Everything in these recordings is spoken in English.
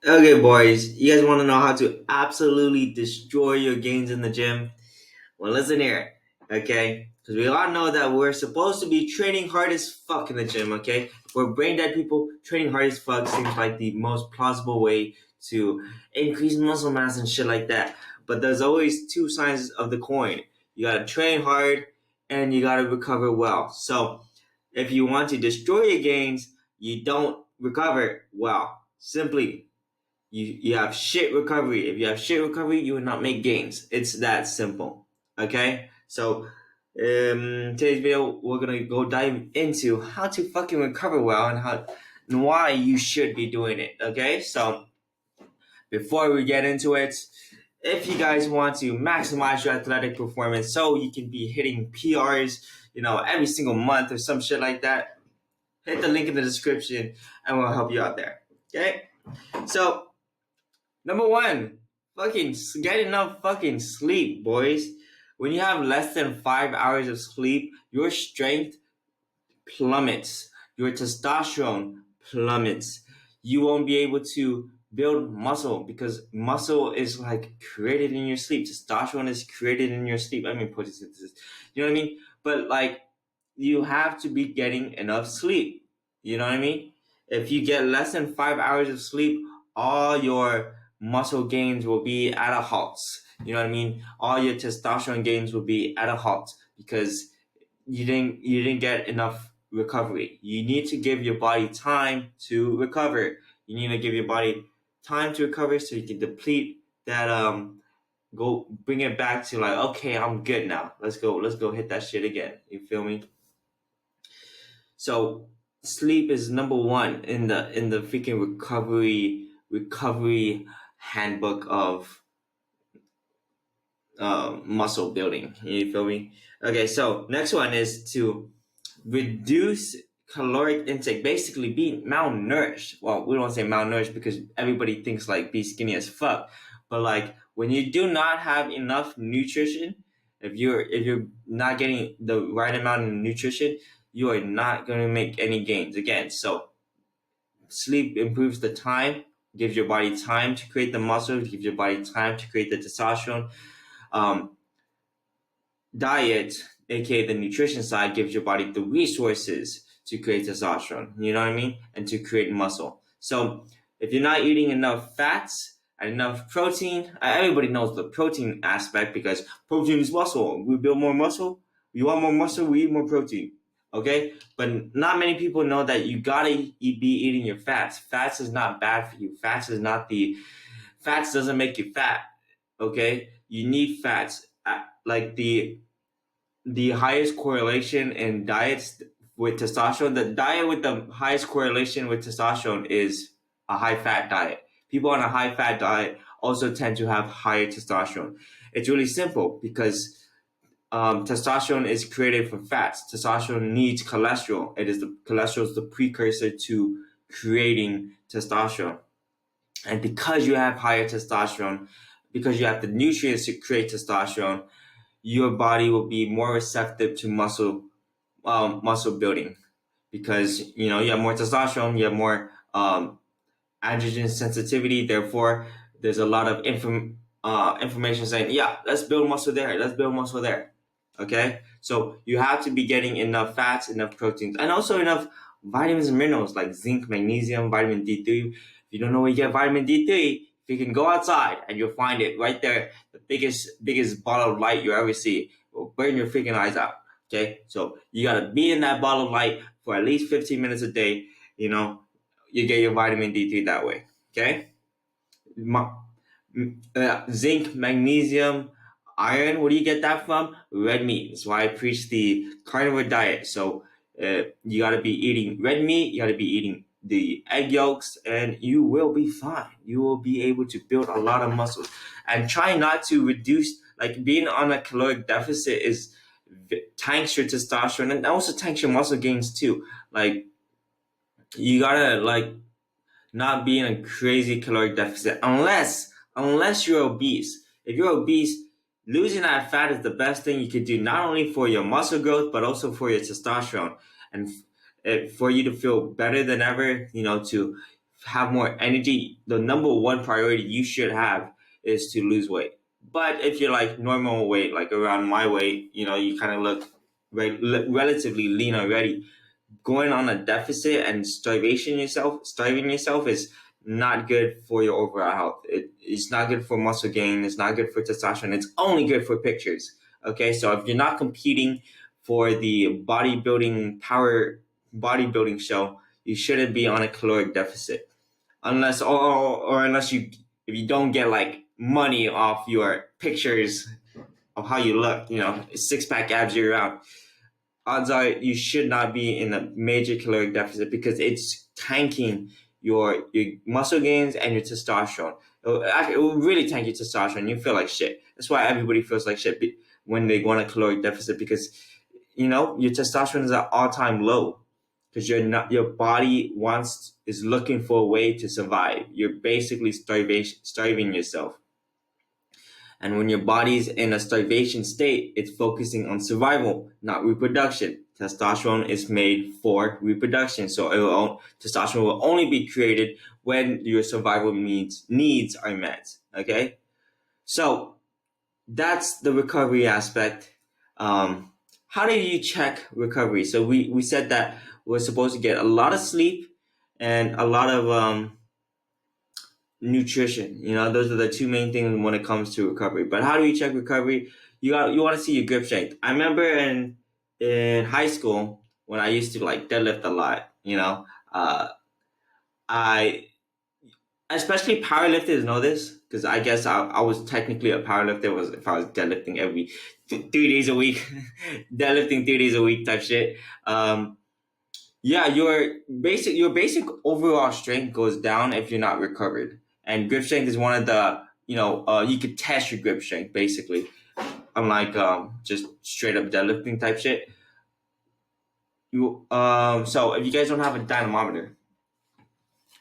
Okay, boys, you guys want to know how to absolutely destroy your gains in the gym? Well, listen here, okay? Because we all know that we're supposed to be training hard as fuck in the gym, okay? We're brain dead people. Training hard as fuck seems like the most plausible way to increase muscle mass and shit like that. But there's always two sides of the coin. You gotta train hard and you gotta recover well. So, if you want to destroy your gains, you don't recover well. Simply you have shit recovery. If you have shit recovery, you will not make gains. It's that simple. Okay? So today's video we're gonna go dive into how to fucking recover well and why you should be doing it. Okay? So before we get into it, if you guys want to maximize your athletic performance so you can be hitting PRs, every single month or some shit like that, hit the link in the description and we'll help you out there. Okay? So number one, fucking get enough fucking sleep, boys. When you have less than 5 hours of sleep, your strength plummets, your testosterone plummets. You won't be able to build muscle because muscle is like created in your sleep. Testosterone is created in your sleep. I mean, photosynthesis. You know what I mean? But like, you have to be getting enough sleep. You know what I mean? If you get less than 5 hours of sleep, all your muscle gains will be at a halt. You know what I mean? All your testosterone gains will be at a halt because you didn't get enough recovery. You need to give your body time to recover. You need to give your body time to recover so you can deplete that go bring it back to like, okay, I'm good now. Let's go hit that shit again. You feel me? So sleep is number one in the freaking recovery handbook of muscle building. You feel me? Okay, so next one is to reduce caloric intake. Basically, be malnourished. Well, we don't say malnourished because everybody thinks like be skinny as fuck. But like when you do not have enough nutrition, if you're not getting the right amount of nutrition, you are not going to make any gains again. So sleep improves the time, gives your body time to create the muscle, gives your body time to create the testosterone. Um, Diet, aka the nutrition side, gives your body the resources to create testosterone. You know what I mean? And to create muscle. So if you're not eating enough fats and enough protein, everybody knows the protein aspect because protein is muscle. We build more muscle. We want more muscle. We eat more protein. Okay, but not many people know that you gotta be eating your fats. Fats is not bad for you. Fats doesn't make you fat. Okay, you need fats. Like the highest correlation in diets with testosterone. The diet with the highest correlation with testosterone is a high fat diet. People on a high fat diet also tend to have higher testosterone. It's really simple because testosterone is created from fats. Testosterone needs cholesterol. Cholesterol is the precursor to creating testosterone. And because you have higher testosterone, because you have the nutrients to create testosterone, your body will be more receptive to muscle building because you have more testosterone, you have more androgen sensitivity. Therefore, there's a lot of information saying, yeah, let's build muscle there, let's build muscle there. Okay, so you have to be getting enough fats, enough proteins, and also enough vitamins and minerals like zinc, magnesium, vitamin D3. If you don't know where you get vitamin D3, you can go outside and you'll find it right there. The biggest ball of light you ever see. It will burn your freaking eyes out. Okay, so you gotta be in that ball of light for at least 15 minutes a day. You know, you get your vitamin D3 that way. Okay, zinc, magnesium, iron. Where do you get that from? Red meat. That's why I preach the carnivore diet. So you got to be eating red meat. You got to be eating the egg yolks, and you will be fine. You will be able to build a lot of muscles. And try not to reduce. Like being on a caloric deficit is tanks your testosterone and also tanks your muscle gains too. Like you gotta like not be in a crazy caloric deficit unless you're obese. If you're obese, losing that fat is the best thing you could do, not only for your muscle growth but also for your testosterone and for you to feel better than ever. To have more energy, the number one priority you should have is to lose weight. But if you're like normal weight, like around my weight, you kind of look relatively lean already. Going on a deficit and starving yourself is not good for your overall health. It's not good for muscle gain. It's not good for testosterone. It's only good for pictures. Okay, so if you're not competing for the bodybuilding show, you shouldn't be on a caloric deficit unless or unless you if you don't get like money off your pictures of how you look, 6 pack abs year round. Odds are you should not be in a major caloric deficit because it's tanking your muscle gains and your testosterone. It will really tank your testosterone. You feel like shit. That's why everybody feels like shit when they go on a caloric deficit because your testosterone is at all-time low because your body is looking for a way to survive. You're basically starving yourself. And when your body's in a starvation state, it's focusing on survival, not reproduction. Testosterone is made for reproduction, so testosterone will only be created when your survival needs are met. Okay, so that's the recovery aspect. How do you check recovery? So we said that we're supposed to get a lot of sleep and a lot of nutrition. Those are the two main things when it comes to recovery. But how do you check recovery? You want to see your grip strength. I remember in high school when I used to like deadlift a lot. I especially powerlifters know this because I guess I was technically a powerlifter was if I was deadlifting every 3 days a week, deadlifting 3 days a week type shit. Yeah, your basic overall strength goes down if you're not recovered. And grip strength is one of the you could test your grip strength basically, unlike just straight up deadlifting type shit. So if you guys don't have a dynamometer,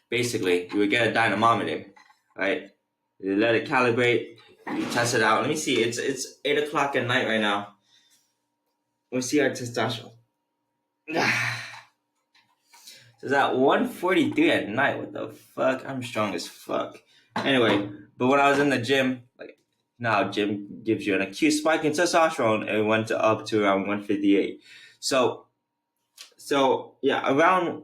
basically you would get a dynamometer, right? You let it calibrate, you test it out. Let me see. It's 8 o'clock at night right now. Let's see our testosterone. So it's at 1:43 at night. What the fuck? I'm strong as fuck. Anyway, but when I was in the gym, like now gym gives you an acute spike in testosterone, and it went up to around 158. So yeah,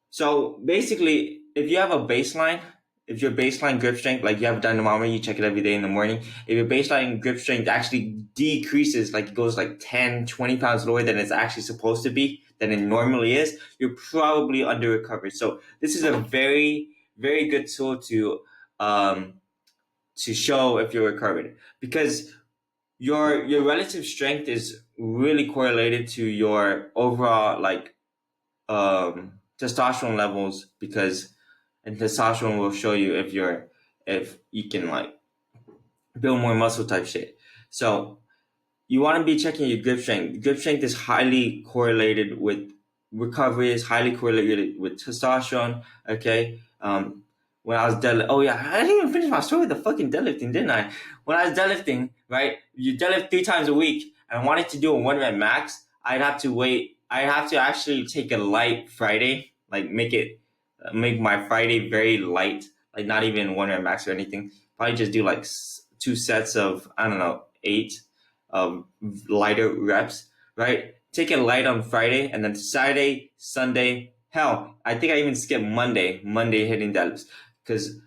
so basically, if you have a baseline, if your baseline grip strength, like you have a dynamometer, you check it every day in the morning. If your baseline grip strength actually decreases, like it goes like 10, 20 pounds lower than it's actually supposed to be, than it normally is, you're probably under recovered. So this is a very, very good tool to show if you're recovered because your relative strength is really correlated to your overall like testosterone levels and testosterone will show you if you can like build more muscle type shit. So you want to be checking your grip strength. Grip strength is highly correlated with recovery, is highly correlated with testosterone. Okay. When I was deadlift, oh yeah, I didn't even finish my story with the fucking deadlifting, didn't I? When I was deadlifting, right, you deadlift 3 times a week, and I wanted to do a 1 rep max. I'd have to wait. I'd have to actually take a light Friday, like make my Friday very light, like not even 1 rep max or anything. Probably just do like 2 sets of I don't know 8 lighter reps, right? Take it light on Friday, and then Saturday, Sunday. Hell, I think I even skipped Monday hitting deadlifts because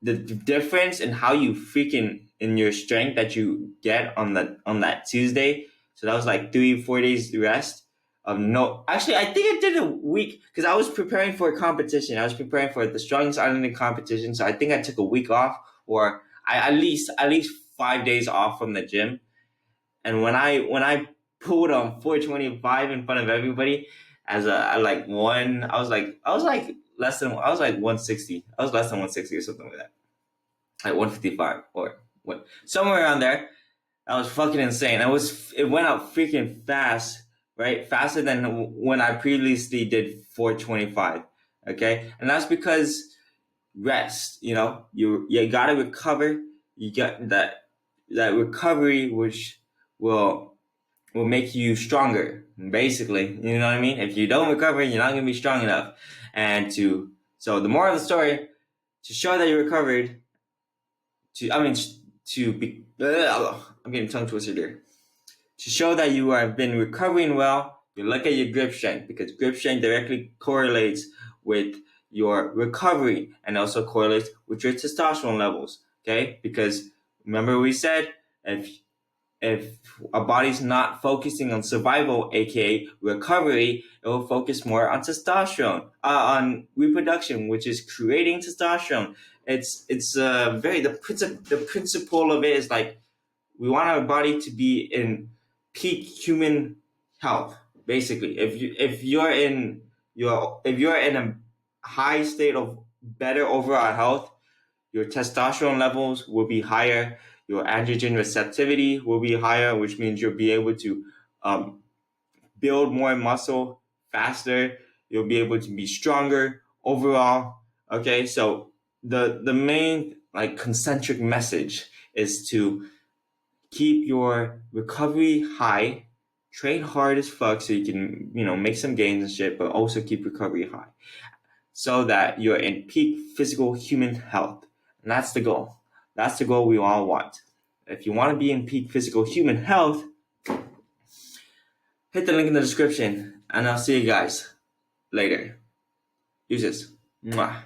the difference in how you freaking in your strength that you get on that Tuesday. So that was like 3-4 days rest. No, actually, I think I did a week because I was preparing for a competition. I was preparing for the Strongest Island competition, so I think I took a week off, or I at least 5 days off from the gym. And when I pulled on 425 in front of everybody as a like one, I was like less than I was like 160. I was less than 160 or something like that, like 155 or what somewhere around there. That was fucking insane. It went up freaking fast, right? Faster than when I previously did 425. Okay, and that's because rest. You gotta recover. You got that recovery, which will will make you stronger. Basically, you know what I mean. If you don't recover, you're not gonna be strong enough, and So the moral of the story, to show that you recovered, I'm getting tongue twisted here. To show that you have been recovering well, you look at your grip strength, because grip strength directly correlates with your recovery and also correlates with your testosterone levels. Okay, because remember we said if our body's not focusing on survival, aka recovery, it will focus more on testosterone, on reproduction, which is creating testosterone. It's the principle of it is like we want our body to be in peak human health. Basically, if you're in a high state of better overall health, your testosterone levels will be higher, your androgen receptivity will be higher, which means you'll be able to build more muscle faster. You'll be able to be stronger overall. Okay, so the main like concentric message is to keep your recovery high, train hard as fuck so you can make some gains and shit, but also keep recovery high so that you're in peak physical human health. And that's the goal. That's the goal we all want. If you want to be in peak physical human health, hit the link in the description, and I'll see you guys later. Deuces. Mwah.